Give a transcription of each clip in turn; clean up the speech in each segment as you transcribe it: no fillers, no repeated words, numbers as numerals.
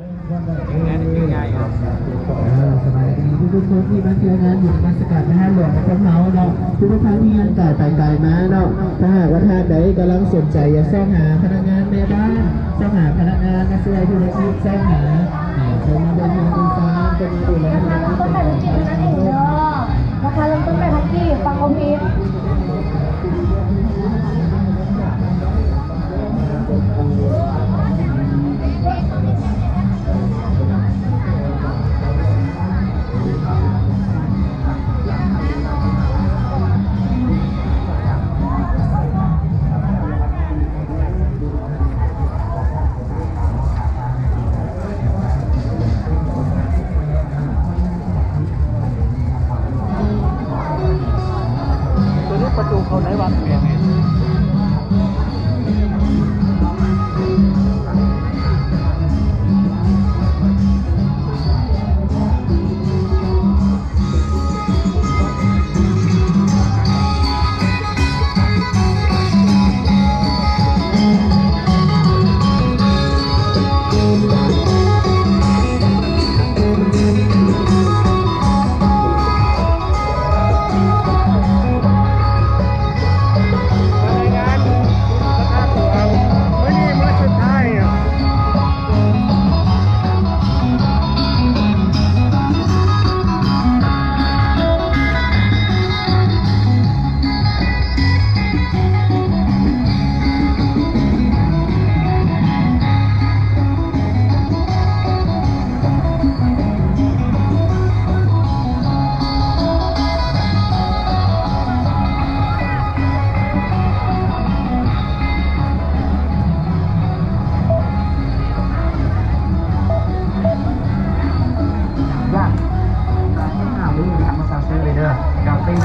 งานคือง่ายครับ สบายดีทุกคนที่มาเที่ยวงานอยู่ในสกัดนะฮะหลวงพระเมาเนาะทุกท่านที่ยังไกลมาเนาะถ้าหากว่าท่านใดกำลังสนใจอยากซ่องหาพนักงานแม่บ้านซ่องหาพนักงานมาช่วยธุรกิจซ่องหาคนมาบริหารองค์ฟ้าคนมาดูแล ราคาเริ่มต้นแบบพักกี้นะหนิงเนาะราคาเริ่มต้นแบบพักกี้ฟังโอพีทตัวนี้ประตูเขาไหนวางเปลี่ยนไง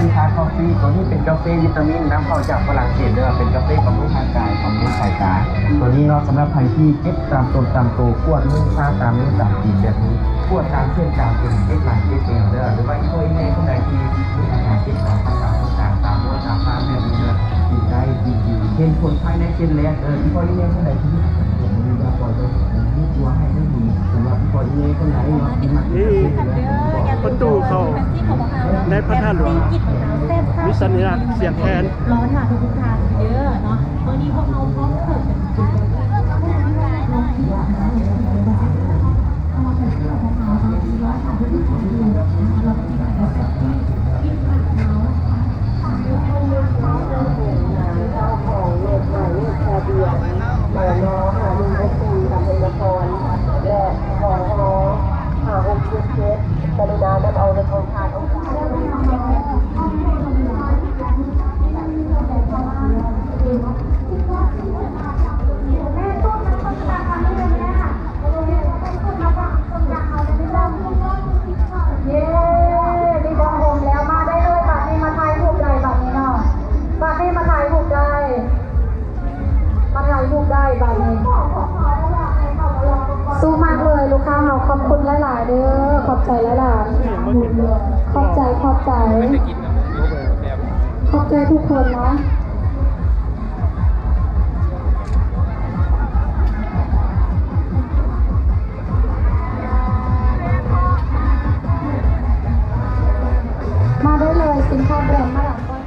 วีทาคอฟฟี่ตัวนี้เป็นกาแฟวิตามินนำเข้าจากฝรั่งเศสเด้อเป็นกาแฟบำรุงร่างกายบำรุงสายตาตัวนี้เนาะสำหรับใครที่เจ็บตามต้นตามตัวปวดมือชาตามนิ้วตามตีนแบบนี้ปวดตามเส้นตามเอ็นเจ็บหลังเจ็บเอวเด้อหรือว่าอีกคนในคนใดที่มีอาการเจ็บตามต่างๆตามนิ้วตามฟ้าแบบนี้เด้อกินได้ดีเห็นผลภายในเส้นแรกอีกคนในคนใดที่มีอาการปวดมือยาปล่อยตัวนี่ตัวให้ได้ดีสำหรับอีกคนในคนไหนเนาะที่มาที่ ประตูเขาในพระธาตุหลวงมีสัญลักษณ์เสียงแคน ร้อนค่ะทุกท่านเยอะเนาะวันนี้พวกเราพร้อมเสิร์ฟกรุณานำเอาเงินทองทานองค์การเย้มีบอลโฮมแล้วมาได้เลยบัตรนี้มาถ่ายรูปได้บัตรนี้เนาะบัตรนี้มาถ่ายรูปได้มาถ่ายรูปได้บัตรนี้สู้มากเลยลูกค้าเราขอบคุณหลายๆเด้อขอบใจหลายๆขอบใจขอบใจขอบใจทุกคนเนาะมาได้เลยสินค้าแบรนด์มาหลังก้อน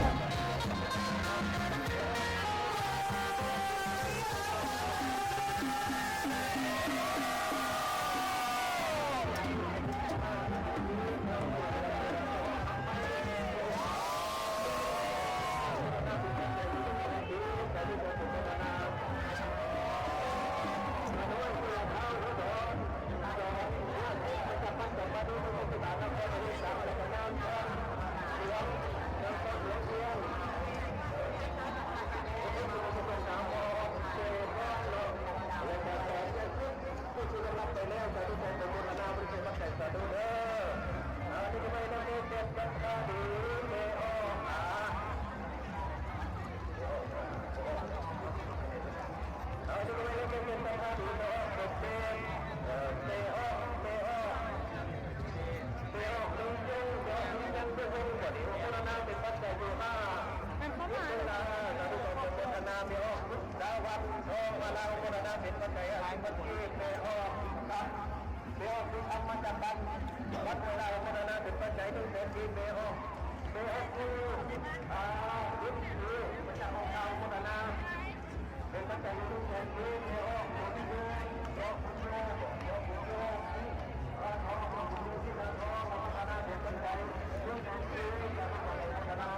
ที่ทำมาจากกันวัดเวลาพัฒนาเป็นปัจจัยที่เป็นทีเบโอคือยึดถือมาจากของเราพัฒนาเป็นปัจจัยที่เป็นทีเบโอที่ดูโยกุโยโยกุโยขอคุณดูที่เราพัฒนาเป็นปัจจัยยึดถือจากของเราพัฒนา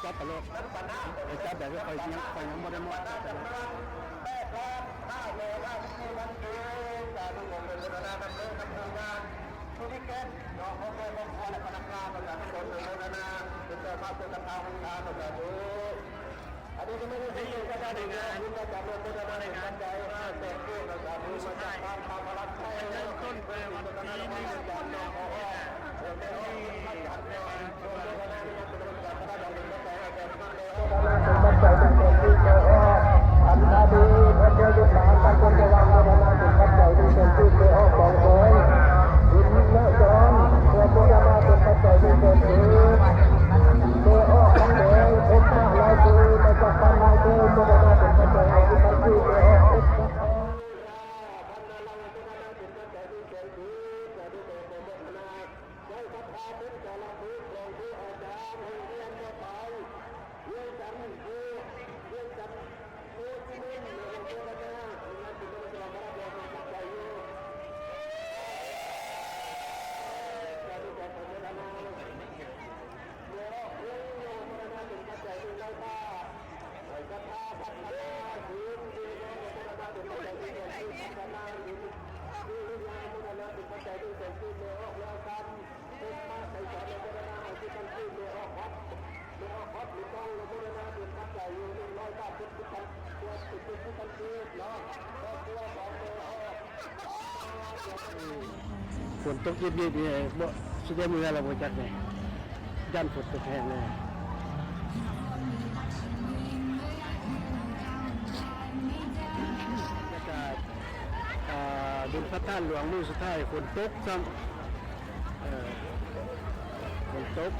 จับไปเลยจับแบบว่าคอยยังไม่ได้หมดอันนี้ก็ไม่ได้เป็นการจัดงานคุณจะจัดเป็นการงานใจว่าเสร็จพูดกับการดูสุดท้ายความรักใครต้นไปวันที่นี่เป็นการนำของฝนตกเย็นๆนี่บ่สิได้มือเราบ่จัดเลยยันฝนตกแห้งเลยบรรยากาศบุญพระธาตุหลวงมื้อสุดท้ายฝนตกซ้ำฝนตก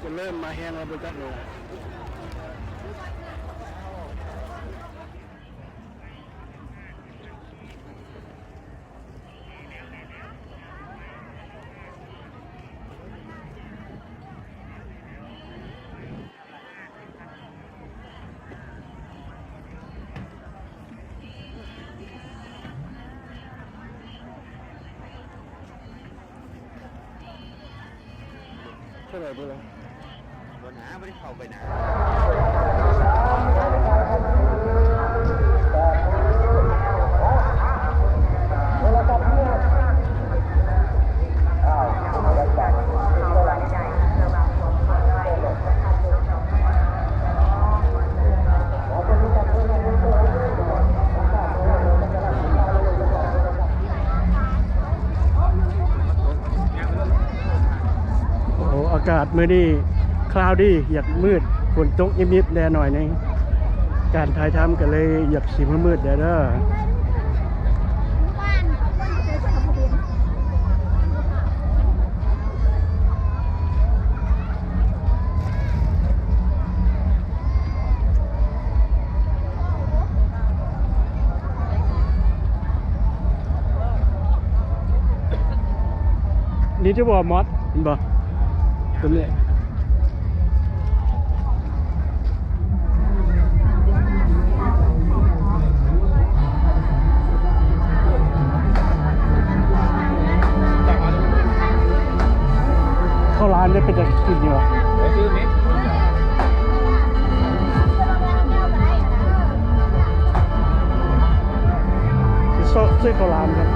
จะเริ่มมาแห้งแล้วบ่จัดเลยเท่าไหร่ดูเลยบนหาไม่ได้เข้าไปไหนอากาศมื้อนี้คลาวดี้อยากมืดฝนตกนิดๆแดดหน่อยนึงการถ่ายทำก็เลยอยากสิมืดๆเด้อนี่จะบอกมอสเห็นบ่ตรงนี้เท่าไหร่ หลามเนี่ยเป็นจะกินอยู่ ซื้อไหม ซื้อข้าวหลามครับ